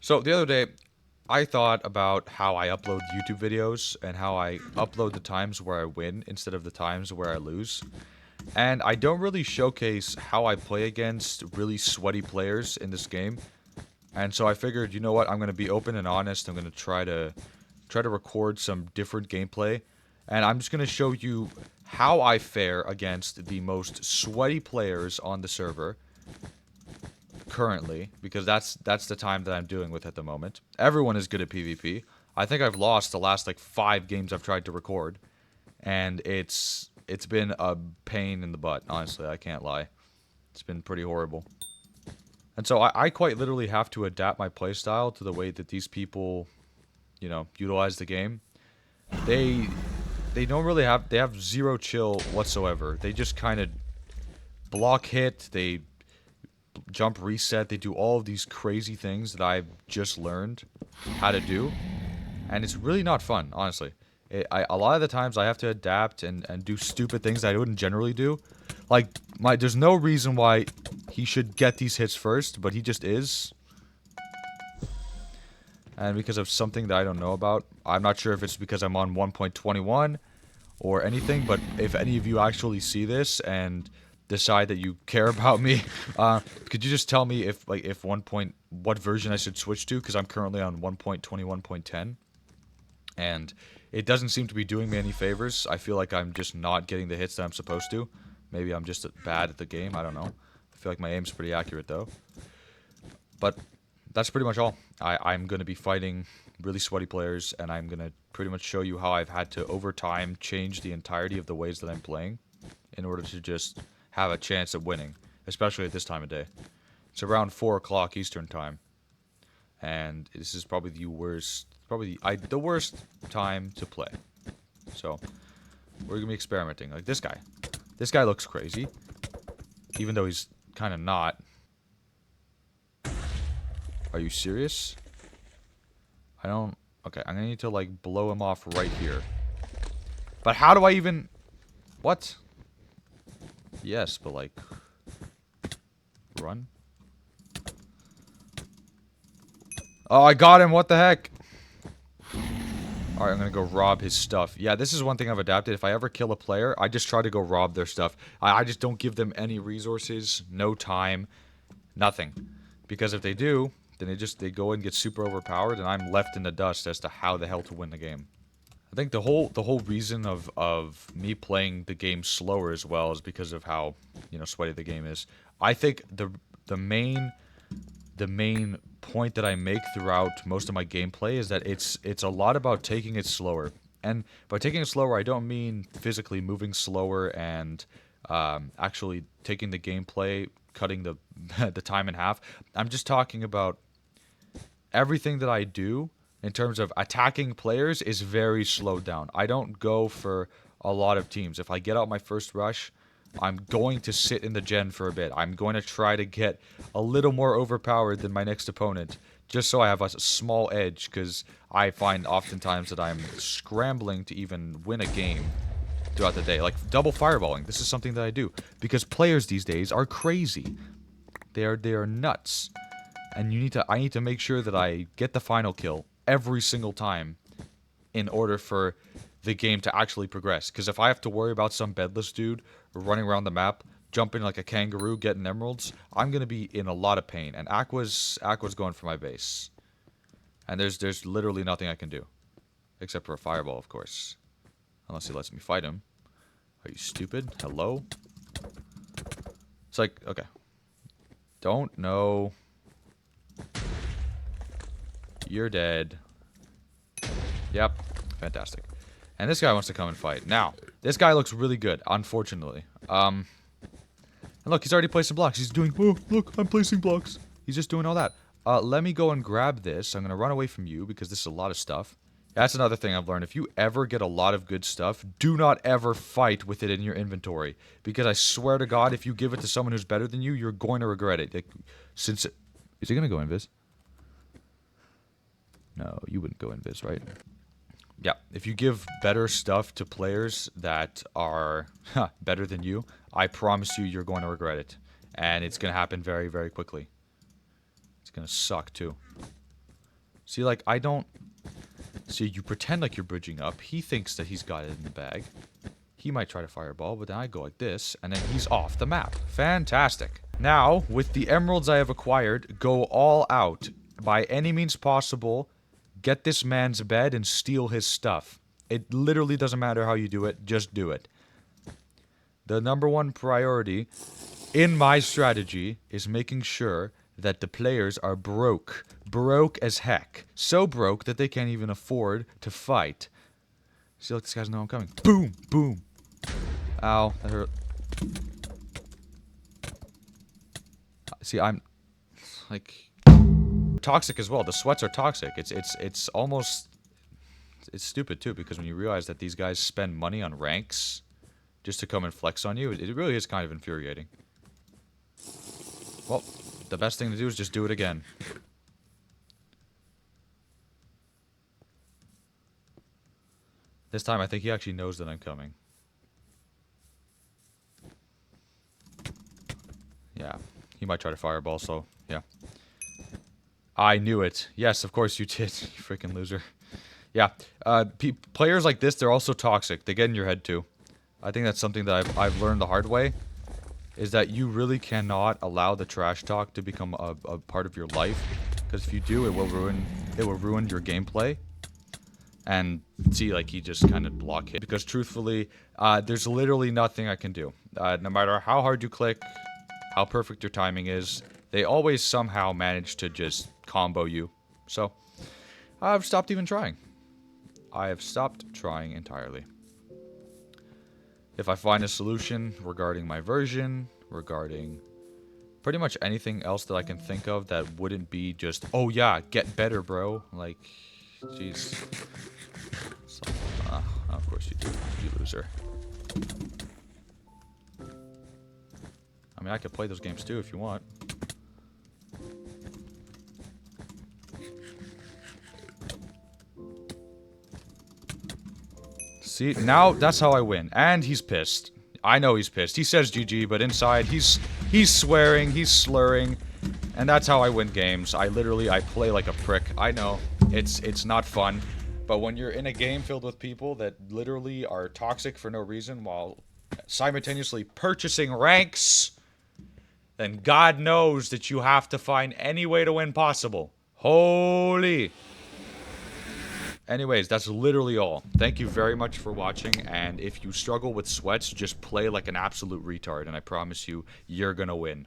So the other day, I thought about how I upload YouTube videos and how I upload the times where I win instead of the times where I lose. And I don't really showcase how I play against really sweaty players in this game. And so I figured, you know what, I'm going to be open and honest. I'm going to try to record some different gameplay, and I'm just going to show you how I fare against the most sweaty players on the server currently, because that's the time that I'm doing with at the moment. Everyone is good at PvP. I think I've lost the last like 5 games I've tried to record, and it's been a pain in the butt, honestly, I can't lie. It's been pretty horrible. And so I quite literally have to adapt my playstyle to the way that these people, utilize the game. They they don't really have they have zero chill whatsoever. They just kind of block hit, they jump reset, they do all of these crazy things that I've just learned how to do, and it's really not fun, honestly. A lot of the times I have to adapt and do stupid things that I wouldn't generally do. Like there's no reason why he should get these hits first, but he just is. And because of something that I don't know about, I'm not sure if it's because I'm on 1.21 or anything, but if any of you actually see this and decide that you care about me, could you just tell me if what version I should switch to? Because I'm currently on 1.21.10, and it doesn't seem to be doing me any favors. I feel like I'm just not getting the hits that I'm supposed to. Maybe I'm just bad at the game. I don't know. I feel like my aim's pretty accurate though. But that's pretty much all. I'm going to be fighting really sweaty players, and I'm going to pretty much show you how I've had to, over time, change the entirety of the ways that I'm playing in order to just have a chance at winning, especially at this time of day. It's around 4 o'clock Eastern Time, and this is probably the worst time to play. So, we're going to be experimenting. Like this guy. This guy looks crazy, even though he's kind of not. Are you serious? I don't... Okay, I'm gonna need to, like, blow him off right here. But how do I even... What? Yes, but, like... Run? Oh, I got him! What the heck? Alright, I'm gonna go rob his stuff. Yeah, this is one thing I've adapted. If I ever kill a player, I just try to go rob their stuff. I just don't give them any resources, no time, nothing. Because if they do, then they go and get super overpowered, and I'm left in the dust as to how the hell to win the game. I think the whole reason of me playing the game slower as well is because of how, sweaty the game is. I think the main the main point that I make throughout most of my gameplay is that it's a lot about taking it slower. And by taking it slower, I don't mean physically moving slower and actually taking the gameplay, cutting the the time in half. I'm just talking about everything that I do in terms of attacking players is very slowed down. I don't go for a lot of teams. If I get out my first rush, I'm going to sit in the gen for a bit. I'm going to try to get a little more overpowered than my next opponent, just so I have a small edge, because I find oftentimes that I'm scrambling to even win a game throughout the day. Like double fireballing. This is something that I do, because players these days are crazy. They are nuts. And I need to make sure that I get the final kill every single time in order for the game to actually progress. Because if I have to worry about some bedless dude running around the map, jumping like a kangaroo, getting emeralds, I'm gonna be in a lot of pain. And Aqua's going for my base, and there's literally nothing I can do except for a fireball, of course, unless he lets me fight him. Are you stupid? Hello? It's like, okay, don't know. You're dead. Yep. Fantastic. And this guy wants to come and fight. Now, this guy looks really good, unfortunately. And look, he's already placing blocks. He's doing, oh, look, I'm placing blocks. He's just doing all that. Let me go and grab this. I'm going to run away from you because this is a lot of stuff. That's another thing I've learned. If you ever get a lot of good stuff, do not ever fight with it in your inventory. Because I swear to God, if you give it to someone who's better than you, you're going to regret it. Like, is he going to go invis? No, you wouldn't go invis, right? Yeah, if you give better stuff to players that are better than you, I promise you you're going to regret it. And it's going to happen very, very quickly. It's going to suck, too. See, like, I don't... See, you pretend like you're bridging up. He thinks that he's got it in the bag. He might try to fireball, but then I go like this, and then he's off the map. Fantastic. Now, with the emeralds I have acquired, go all out. By any means possible, get this man's bed and steal his stuff. It literally doesn't matter how you do it, just do it. The number one priority in my strategy is making sure that the players are broke. Broke as heck. So broke that they can't even afford to fight. See, look, these guys know I'm coming. Boom! Boom! Ow, that hurt. See, I'm... like... toxic as well. The sweats are toxic. It's almost... it's stupid, too, because when you realize that these guys spend money on ranks just to come and flex on you, it really is kind of infuriating. Well, the best thing to do is just do it again. This time, I think he actually knows that I'm coming. Yeah, he might try to fireball, so, yeah. I knew it. Yes, of course you did, you freaking loser. Yeah, players like this, they're also toxic. They get in your head, too. I think that's something that I've learned the hard way. Is that you really cannot allow the trash talk to become a part of your life. Because if you do, it will ruin your gameplay. And see, like, he just kind of block hit. Because truthfully, there's literally nothing I can do. No matter how hard you click, how perfect your timing is, they always somehow manage to just combo you. So, I've stopped even trying. I have stopped trying entirely. If I find a solution regarding my version, regarding pretty much anything else that I can think of that wouldn't be just, oh yeah, get better, bro. Like, jeez. So, of course you do, you loser. I mean, I could play those games too if you want. See, now that's how I win. And he's pissed. I know he's pissed. He says GG, but inside he's swearing, he's slurring, and that's how I win games. I play like a prick. I know it's not fun, but when you're in a game filled with people that literally are toxic for no reason while simultaneously purchasing ranks, then God knows that you have to find any way to win possible. Holy. Anyways, that's literally all. Thank you very much for watching, and if you struggle with sweats, just play like an absolute retard, and I promise you, you're gonna win.